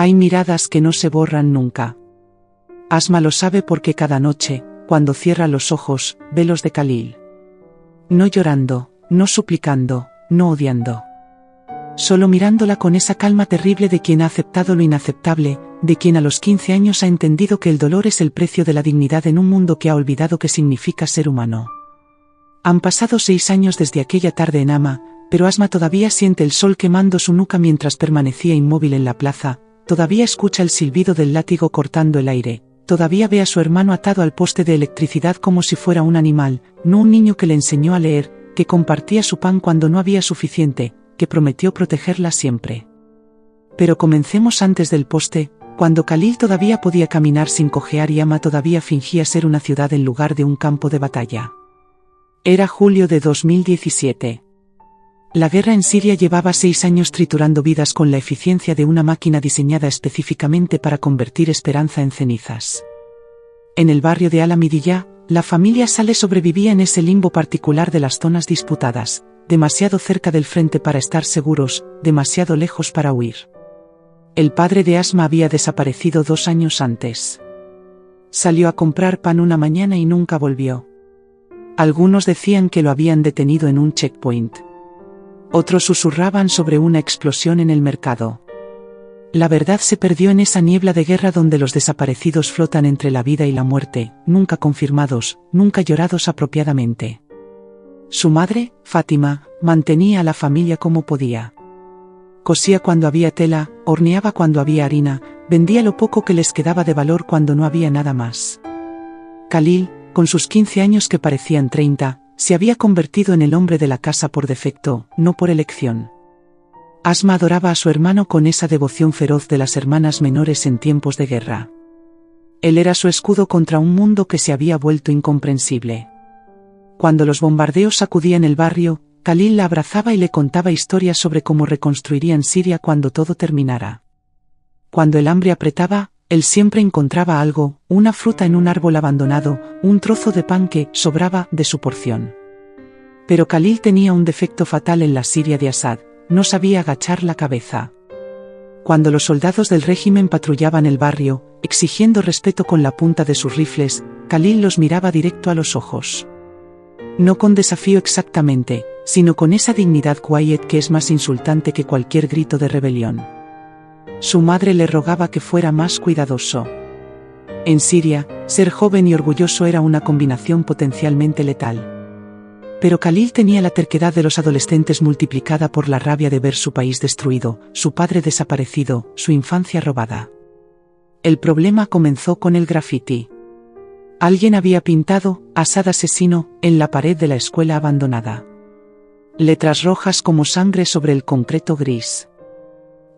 Hay miradas que no se borran nunca. Asma lo sabe porque cada noche, cuando cierra los ojos, ve los de Khalil. No llorando, no suplicando, no odiando. Solo mirándola con esa calma terrible de quien ha aceptado lo inaceptable, de quien a los 15 años ha entendido que el dolor es el precio de la dignidad en un mundo que ha olvidado qué significa ser humano. Han pasado 6 años desde aquella tarde en Hama, pero Asma todavía siente el sol quemando su nuca mientras permanecía inmóvil en la plaza, todavía escucha el silbido del látigo cortando el aire, todavía ve a su hermano atado al poste de electricidad como si fuera un animal, no un niño que le enseñó a leer, que compartía su pan cuando no había suficiente, que prometió protegerla siempre. Pero comencemos antes del poste, cuando Khalil todavía podía caminar sin cojear y Hama todavía fingía ser una ciudad en lugar de un campo de batalla. Era julio de 2017. La guerra en Siria llevaba 6 años triturando vidas con la eficiencia de una máquina diseñada específicamente para convertir esperanza en cenizas. En el barrio de Al-Hamidiyya, la familia Saleh sobrevivía en ese limbo particular de las zonas disputadas, demasiado cerca del frente para estar seguros, demasiado lejos para huir. El padre de Asma había desaparecido 2 años antes. Salió a comprar pan una mañana y nunca volvió. Algunos decían que lo habían detenido en un checkpoint. Otros susurraban sobre una explosión en el mercado. La verdad se perdió en esa niebla de guerra donde los desaparecidos flotan entre la vida y la muerte, nunca confirmados, nunca llorados apropiadamente. Su madre, Fátima, mantenía a la familia como podía. Cosía cuando había tela, horneaba cuando había harina, vendía lo poco que les quedaba de valor cuando no había nada más. Khalil, con sus 15 años que parecían 30, se había convertido en el hombre de la casa por defecto, no por elección. Asma adoraba a su hermano con esa devoción feroz de las hermanas menores en tiempos de guerra. Él era su escudo contra un mundo que se había vuelto incomprensible. Cuando los bombardeos sacudían el barrio, Khalil la abrazaba y le contaba historias sobre cómo reconstruirían Siria cuando todo terminara. Cuando el hambre apretaba, él siempre encontraba algo, una fruta en un árbol abandonado, un trozo de pan que sobraba de su porción. Pero Khalil tenía un defecto fatal en la Siria de Assad, no sabía agachar la cabeza. Cuando los soldados del régimen patrullaban el barrio, exigiendo respeto con la punta de sus rifles, Khalil los miraba directo a los ojos. No con desafío exactamente, sino con esa dignidad quiet que es más insultante que cualquier grito de rebelión. Su madre le rogaba que fuera más cuidadoso. En Siria, ser joven y orgulloso era una combinación potencialmente letal. Pero Khalil tenía la terquedad de los adolescentes multiplicada por la rabia de ver su país destruido, su padre desaparecido, su infancia robada. El problema comenzó con el graffiti. Alguien había pintado "Assad asesino" en la pared de la escuela abandonada. Letras rojas como sangre sobre el concreto gris.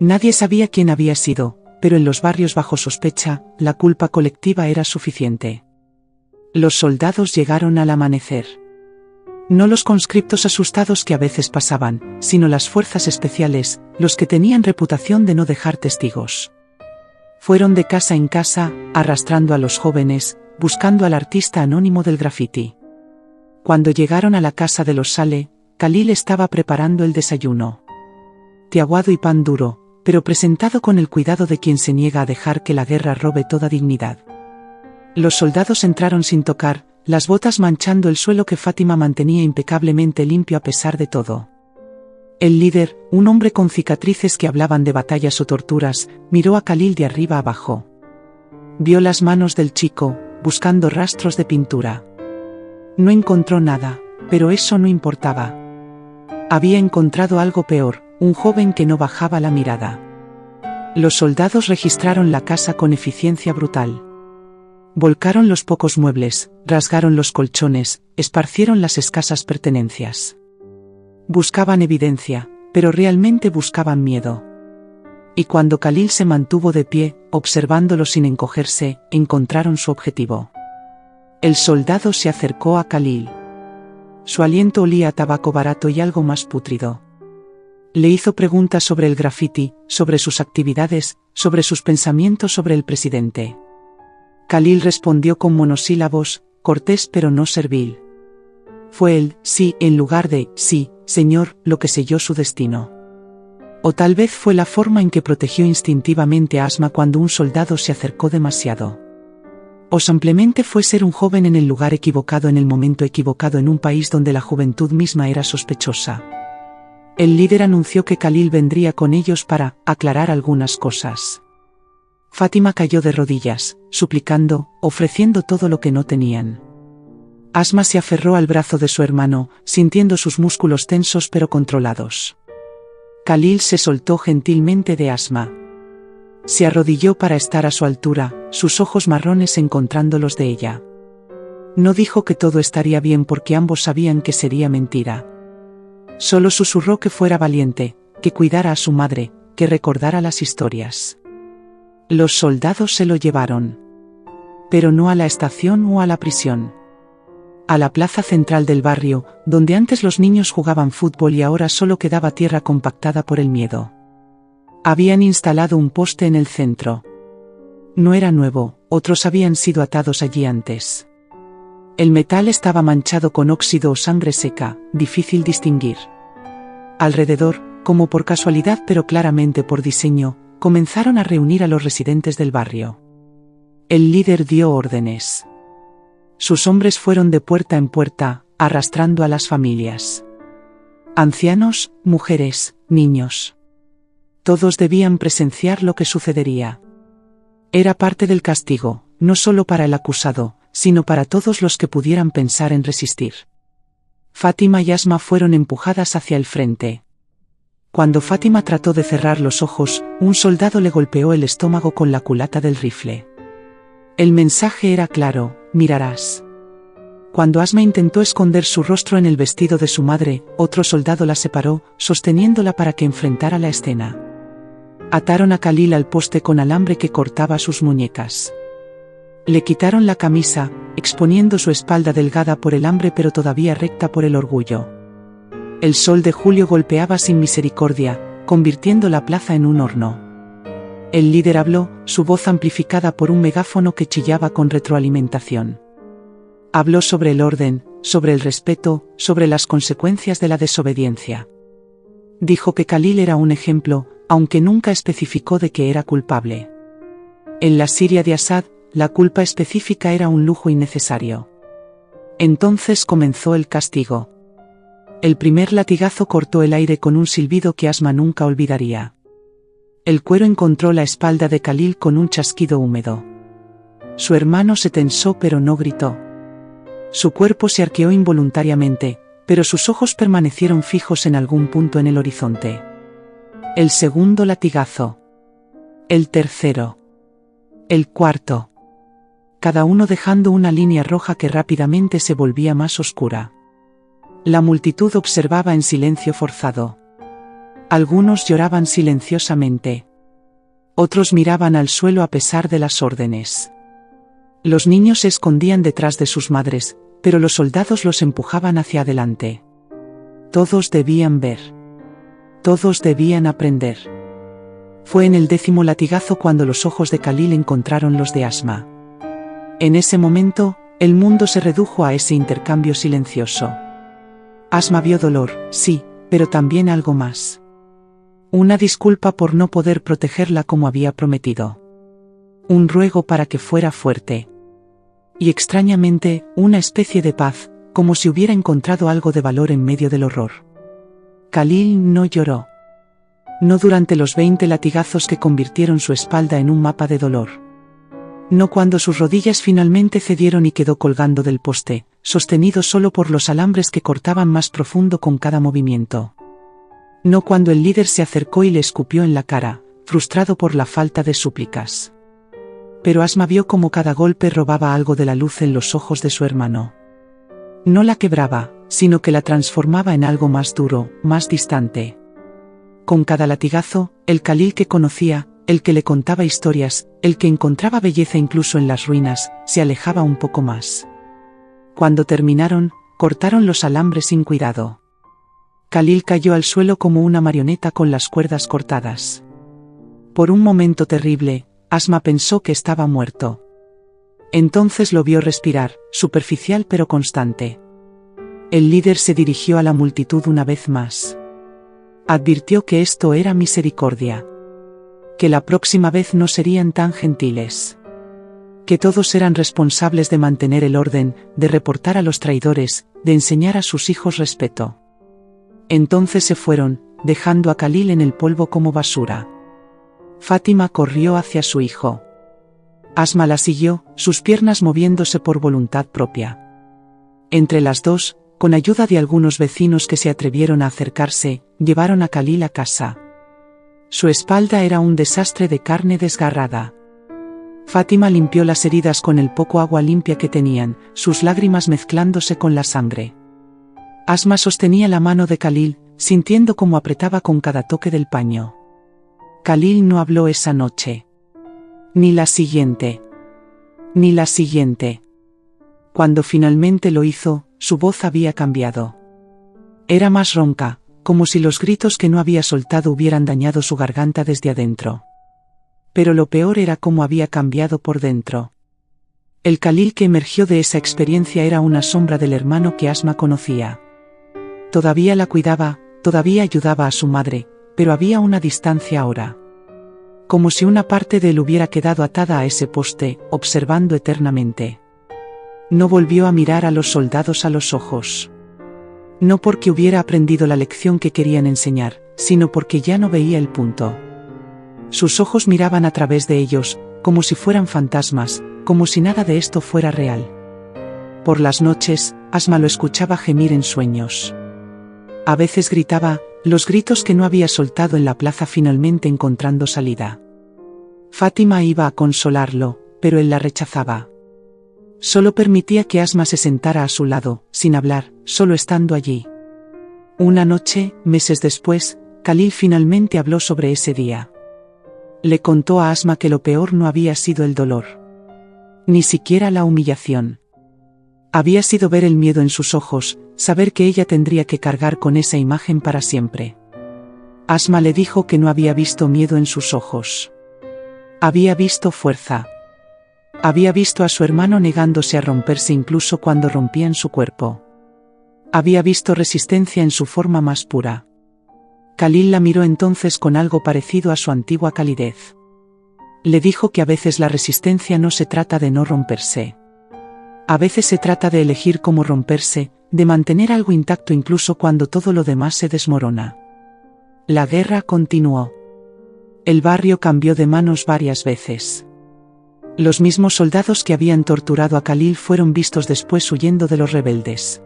Nadie sabía quién había sido, pero en los barrios bajo sospecha, la culpa colectiva era suficiente. Los soldados llegaron al amanecer. No los conscriptos asustados que a veces pasaban, sino las fuerzas especiales, los que tenían reputación de no dejar testigos. Fueron de casa en casa, arrastrando a los jóvenes, buscando al artista anónimo del graffiti. Cuando llegaron a la casa de los Saleh, Khalil estaba preparando el desayuno. Aguado y pan duro, pero presentado con el cuidado de quien se niega a dejar que la guerra robe toda dignidad. Los soldados entraron sin tocar, las botas manchando el suelo que Fátima mantenía impecablemente limpio a pesar de todo. El líder, un hombre con cicatrices que hablaban de batallas o torturas, miró a Khalil de arriba abajo. Vio las manos del chico, buscando rastros de pintura. No encontró nada, pero eso no importaba. Había encontrado algo peor, un joven que no bajaba la mirada. Los soldados registraron la casa con eficiencia brutal. Volcaron los pocos muebles, rasgaron los colchones, esparcieron las escasas pertenencias. Buscaban evidencia, pero realmente buscaban miedo. Y cuando Khalil se mantuvo de pie, observándolo sin encogerse, encontraron su objetivo. El soldado se acercó a Khalil. Su aliento olía a tabaco barato y algo más pútrido. Le hizo preguntas sobre el graffiti, sobre sus actividades, sobre sus pensamientos sobre el presidente. Khalil respondió con monosílabos, cortés pero no servil. Fue el sí en lugar de sí, señor, lo que selló su destino. O tal vez fue la forma en que protegió instintivamente a Asma cuando un soldado se acercó demasiado. O simplemente fue ser un joven en el lugar equivocado en el momento equivocado en un país donde la juventud misma era sospechosa. El líder anunció que Khalil vendría con ellos para aclarar algunas cosas. Fátima cayó de rodillas, suplicando, ofreciendo todo lo que no tenían. Asma se aferró al brazo de su hermano, sintiendo sus músculos tensos pero controlados. Khalil se soltó gentilmente de Asma. Se arrodilló para estar a su altura, sus ojos marrones encontrando los de ella. No dijo que todo estaría bien porque ambos sabían que sería mentira. Solo susurró que fuera valiente, que cuidara a su madre, que recordara las historias. Los soldados se lo llevaron. Pero no a la estación o a la prisión. A la plaza central del barrio, donde antes los niños jugaban fútbol y ahora solo quedaba tierra compactada por el miedo. Habían instalado un poste en el centro. No era nuevo, otros habían sido atados allí antes. El metal estaba manchado con óxido o sangre seca, difícil distinguir. Alrededor, como por casualidad pero claramente por diseño, comenzaron a reunir a los residentes del barrio. El líder dio órdenes. Sus hombres fueron de puerta en puerta, arrastrando a las familias. Ancianos, mujeres, niños. Todos debían presenciar lo que sucedería. Era parte del castigo, no solo para el acusado, sino para todos los que pudieran pensar en resistir. Fátima y Asma fueron empujadas hacia el frente. Cuando Fátima trató de cerrar los ojos, un soldado le golpeó el estómago con la culata del rifle. El mensaje era claro: mirarás. Cuando Asma intentó esconder su rostro en el vestido de su madre, otro soldado la separó, sosteniéndola para que enfrentara la escena. Ataron a Khalil al poste con alambre que cortaba sus muñecas. Le quitaron la camisa, exponiendo su espalda delgada por el hambre pero todavía recta por el orgullo. El sol de julio golpeaba sin misericordia, convirtiendo la plaza en un horno. El líder habló, su voz amplificada por un megáfono que chillaba con retroalimentación. Habló sobre el orden, sobre el respeto, sobre las consecuencias de la desobediencia. Dijo que Khalil era un ejemplo, aunque nunca especificó de que era culpable. En la Siria de Assad, la culpa específica era un lujo innecesario. Entonces comenzó el castigo. El primer latigazo cortó el aire con un silbido que Asma nunca olvidaría. El cuero encontró la espalda de Khalil con un chasquido húmedo. Su hermano se tensó pero no gritó. Su cuerpo se arqueó involuntariamente, pero sus ojos permanecieron fijos en algún punto en el horizonte. El segundo latigazo. El tercero. El cuarto. Cada uno dejando una línea roja que rápidamente se volvía más oscura. La multitud observaba en silencio forzado. Algunos lloraban silenciosamente. Otros miraban al suelo a pesar de las órdenes. Los niños se escondían detrás de sus madres, pero los soldados los empujaban hacia adelante. Todos debían ver. Todos debían aprender. Fue en el 10º latigazo cuando los ojos de Khalil encontraron los de Asma. En ese momento, el mundo se redujo a ese intercambio silencioso. Asma vio dolor, sí, pero también algo más. Una disculpa por no poder protegerla como había prometido. Un ruego para que fuera fuerte. Y extrañamente, una especie de paz, como si hubiera encontrado algo de valor en medio del horror. Khalil no lloró. No durante los 20 latigazos que convirtieron su espalda en un mapa de dolor. No cuando sus rodillas finalmente cedieron y quedó colgando del poste, sostenido solo por los alambres que cortaban más profundo con cada movimiento. No cuando el líder se acercó y le escupió en la cara, frustrado por la falta de súplicas. Pero Asma vio cómo cada golpe robaba algo de la luz en los ojos de su hermano. No la quebraba, sino que la transformaba en algo más duro, más distante. Con cada latigazo, el Khalil que conocía, el que le contaba historias, el que encontraba belleza incluso en las ruinas, se alejaba un poco más. Cuando terminaron, cortaron los alambres sin cuidado. Khalil cayó al suelo como una marioneta con las cuerdas cortadas. Por un momento terrible, Asma pensó que estaba muerto. Entonces lo vio respirar, superficial pero constante. El líder se dirigió a la multitud una vez más. Advirtió que esto era misericordia. Que la próxima vez no serían tan gentiles. Que todos eran responsables de mantener el orden, de reportar a los traidores, de enseñar a sus hijos respeto. Entonces se fueron, dejando a Khalil en el polvo como basura. Fátima corrió hacia su hijo. Asma la siguió, sus piernas moviéndose por voluntad propia. Entre las dos, con ayuda de algunos vecinos que se atrevieron a acercarse, llevaron a Khalil a casa. Su espalda era un desastre de carne desgarrada. Fátima limpió las heridas con el poco agua limpia que tenían, sus lágrimas mezclándose con la sangre. Asma sostenía la mano de Khalil, sintiendo cómo apretaba con cada toque del paño. Khalil no habló esa noche. Ni la siguiente. Ni la siguiente. Cuando finalmente lo hizo, su voz había cambiado. Era más ronca, como si los gritos que no había soltado hubieran dañado su garganta desde adentro. Pero lo peor era cómo había cambiado por dentro. El Khalil que emergió de esa experiencia era una sombra del hermano que Asma conocía. Todavía la cuidaba, todavía ayudaba a su madre, pero había una distancia ahora. Como si una parte de él hubiera quedado atada a ese poste, observando eternamente. No volvió a mirar a los soldados a los ojos. No porque hubiera aprendido la lección que querían enseñar, sino porque ya no veía el punto. Sus ojos miraban a través de ellos, como si fueran fantasmas, como si nada de esto fuera real. Por las noches, Asma lo escuchaba gemir en sueños. A veces gritaba, los gritos que no había soltado en la plaza finalmente encontrando salida. Fátima iba a consolarlo, pero él la rechazaba. Solo permitía que Asma se sentara a su lado, sin hablar, solo estando allí. Una noche, meses después, Khalil finalmente habló sobre ese día. Le contó a Asma que lo peor no había sido el dolor. Ni siquiera la humillación. Había sido ver el miedo en sus ojos, saber que ella tendría que cargar con esa imagen para siempre. Asma le dijo que no había visto miedo en sus ojos. Había visto fuerza. Había visto a su hermano negándose a romperse incluso cuando rompían su cuerpo. Había visto resistencia en su forma más pura. Khalil la miró entonces con algo parecido a su antigua calidez. Le dijo que a veces la resistencia no se trata de no romperse. A veces se trata de elegir cómo romperse, de mantener algo intacto incluso cuando todo lo demás se desmorona. La guerra continuó. El barrio cambió de manos varias veces. Los mismos soldados que habían torturado a Khalil fueron vistos después huyendo de los rebeldes.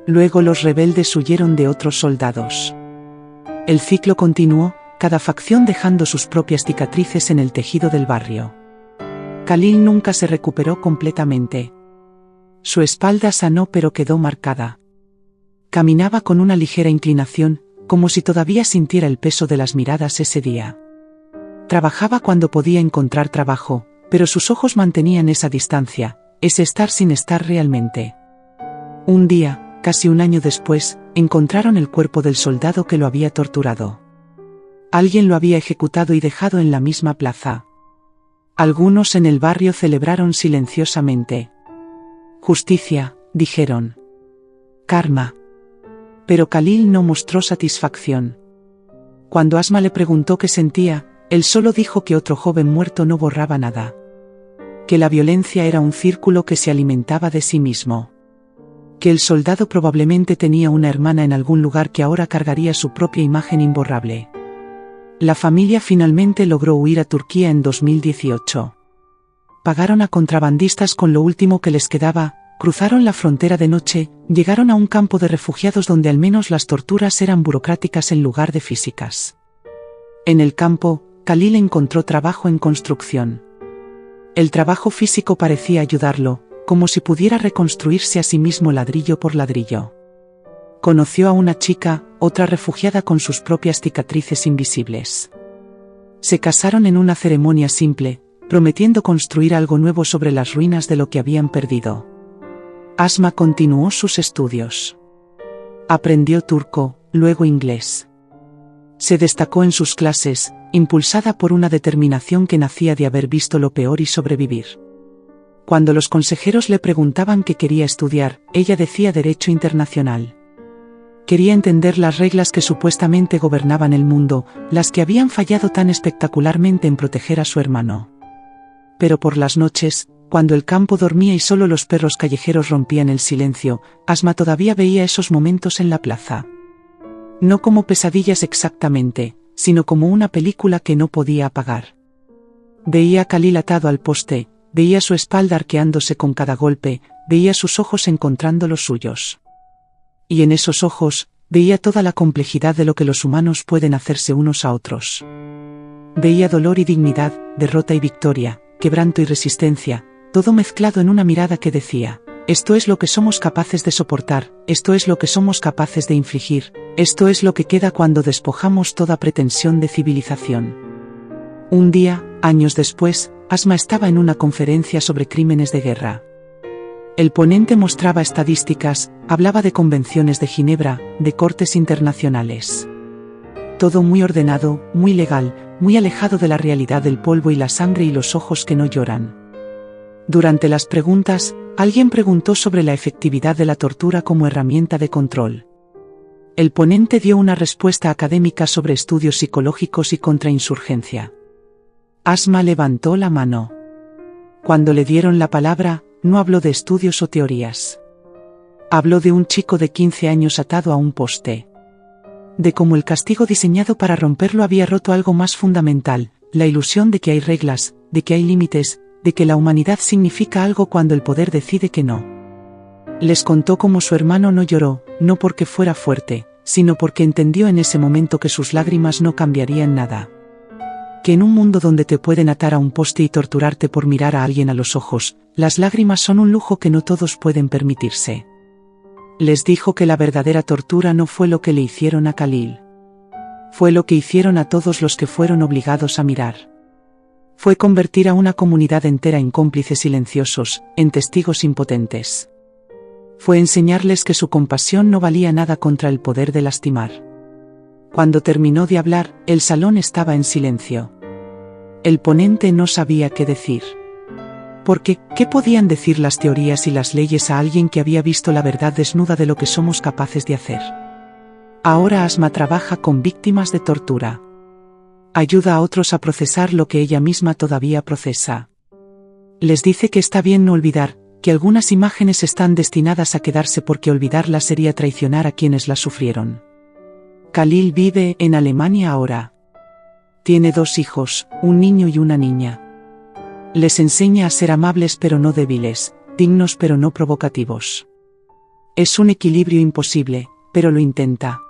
Luego los rebeldes huyeron de otros soldados. El ciclo continuó, cada facción dejando sus propias cicatrices en el tejido del barrio. Khalil nunca se recuperó completamente. Su espalda sanó pero quedó marcada. Caminaba con una ligera inclinación, como si todavía sintiera el peso de las miradas ese día. Trabajaba cuando podía encontrar trabajo, pero sus ojos mantenían esa distancia, ese estar sin estar realmente. Un día, casi un año después, encontraron el cuerpo del soldado que lo había torturado. Alguien lo había ejecutado y dejado en la misma plaza. Algunos en el barrio celebraron silenciosamente. Justicia, dijeron. Karma. Pero Khalil no mostró satisfacción. Cuando Asma le preguntó qué sentía, él solo dijo que otro joven muerto no borraba nada. Que la violencia era un círculo que se alimentaba de sí mismo. Que el soldado probablemente tenía una hermana en algún lugar que ahora cargaría su propia imagen imborrable. La familia finalmente logró huir a Turquía en 2018. Pagaron a contrabandistas con lo último que les quedaba, cruzaron la frontera de noche, llegaron a un campo de refugiados donde al menos las torturas eran burocráticas en lugar de físicas. En el campo, Khalil encontró trabajo en construcción. El trabajo físico parecía ayudarlo, como si pudiera reconstruirse a sí mismo ladrillo por ladrillo. Conoció a una chica, otra refugiada con sus propias cicatrices invisibles. Se casaron en una ceremonia simple, prometiendo construir algo nuevo sobre las ruinas de lo que habían perdido. Asma continuó sus estudios. Aprendió turco, luego inglés. Se destacó en sus clases, impulsada por una determinación que nacía de haber visto lo peor y sobrevivir. Cuando los consejeros le preguntaban qué quería estudiar, ella decía Derecho Internacional. Quería entender las reglas que supuestamente gobernaban el mundo, las que habían fallado tan espectacularmente en proteger a su hermano. Pero por las noches, cuando el campo dormía y solo los perros callejeros rompían el silencio, Asma todavía veía esos momentos en la plaza. No como pesadillas exactamente, sino como una película que no podía apagar. Veía a Khalil atado al poste, veía su espalda arqueándose con cada golpe, veía sus ojos encontrando los suyos. Y en esos ojos, veía toda la complejidad de lo que los humanos pueden hacerse unos a otros. Veía dolor y dignidad, derrota y victoria, quebranto y resistencia, todo mezclado en una mirada que decía: esto es lo que somos capaces de soportar, esto es lo que somos capaces de infligir, esto es lo que queda cuando despojamos toda pretensión de civilización. Un día, años después, Asma estaba en una conferencia sobre crímenes de guerra. El ponente mostraba estadísticas, hablaba de convenciones de Ginebra, de cortes internacionales. Todo muy ordenado, muy legal, muy alejado de la realidad del polvo y la sangre y los ojos que no lloran. Durante las preguntas, alguien preguntó sobre la efectividad de la tortura como herramienta de control. El ponente dio una respuesta académica sobre estudios psicológicos y contrainsurgencia. Asma levantó la mano. Cuando le dieron la palabra, no habló de estudios o teorías. Habló de un chico de 15 años atado a un poste. De cómo el castigo diseñado para romperlo había roto algo más fundamental, la ilusión de que hay reglas, de que hay límites, de que la humanidad significa algo cuando el poder decide que no. Les contó cómo su hermano no lloró, no porque fuera fuerte, sino porque entendió en ese momento que sus lágrimas no cambiarían nada. Que en un mundo donde te pueden atar a un poste y torturarte por mirar a alguien a los ojos, las lágrimas son un lujo que no todos pueden permitirse. Les dijo que la verdadera tortura no fue lo que le hicieron a Khalil. Fue lo que hicieron a todos los que fueron obligados a mirar. Fue convertir a una comunidad entera en cómplices silenciosos, en testigos impotentes. Fue enseñarles que su compasión no valía nada contra el poder de lastimar. Cuando terminó de hablar, el salón estaba en silencio. El ponente no sabía qué decir. Porque, ¿qué podían decir las teorías y las leyes a alguien que había visto la verdad desnuda de lo que somos capaces de hacer? Ahora Asma trabaja con víctimas de tortura. Ayuda a otros a procesar lo que ella misma todavía procesa. Les dice que está bien no olvidar, que algunas imágenes están destinadas a quedarse porque olvidarlas sería traicionar a quienes las sufrieron. Khalil vive en Alemania ahora. Tiene 2 hijos, un niño y una niña. Les enseña a ser amables pero no débiles, dignos pero no provocativos. Es un equilibrio imposible, pero lo intenta.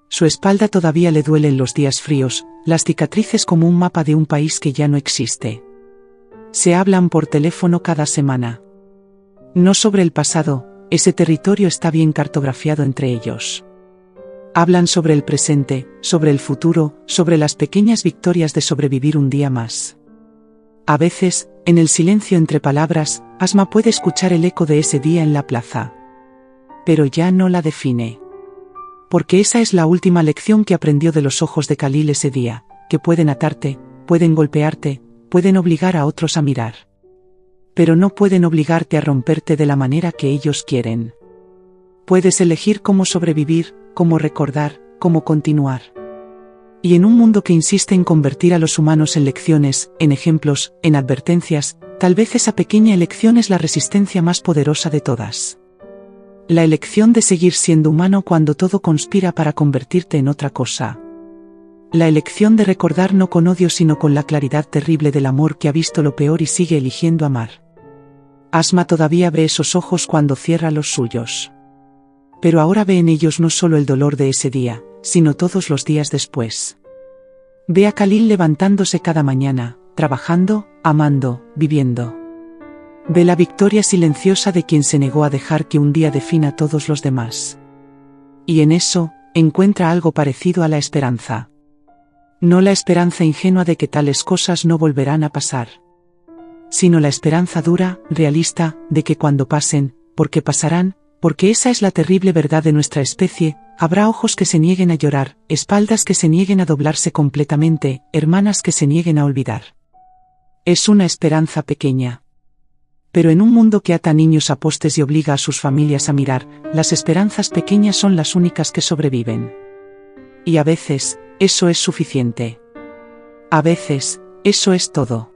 Su espalda todavía le duele en los días fríos, las cicatrices como un mapa de un país que ya no existe. Se hablan por teléfono cada semana. No sobre el pasado, ese territorio está bien cartografiado entre ellos. Hablan sobre el presente, sobre el futuro, sobre las pequeñas victorias de sobrevivir un día más. A veces, en el silencio entre palabras, Asma puede escuchar el eco de ese día en la plaza. Pero ya no la define. Porque esa es la última lección que aprendió de los ojos de Khalil ese día, que pueden atarte, pueden golpearte, pueden obligar a otros a mirar. Pero no pueden obligarte a romperte de la manera que ellos quieren. Puedes elegir cómo sobrevivir, cómo recordar, cómo continuar. Y en un mundo que insiste en convertir a los humanos en lecciones, en ejemplos, en advertencias, tal vez esa pequeña elección es la resistencia más poderosa de todas. La elección de seguir siendo humano cuando todo conspira para convertirte en otra cosa. La elección de recordar no con odio sino con la claridad terrible del amor que ha visto lo peor y sigue eligiendo amar. Asma todavía ve esos ojos cuando cierra los suyos. Pero ahora ve en ellos no solo el dolor de ese día, sino todos los días después. Ve a Khalil levantándose cada mañana, trabajando, amando, viviendo. Ve la victoria silenciosa de quien se negó a dejar que un día defina a todos los demás. Y en eso, encuentra algo parecido a la esperanza. No la esperanza ingenua de que tales cosas no volverán a pasar. Sino la esperanza dura, realista, de que cuando pasen, porque pasarán, porque esa es la terrible verdad de nuestra especie, habrá ojos que se nieguen a llorar, espaldas que se nieguen a doblarse completamente, hermanas que se nieguen a olvidar. Es una esperanza pequeña. Pero en un mundo que ata niños a postes y obliga a sus familias a mirar, las esperanzas pequeñas son las únicas que sobreviven. Y a veces, eso es suficiente. A veces, eso es todo.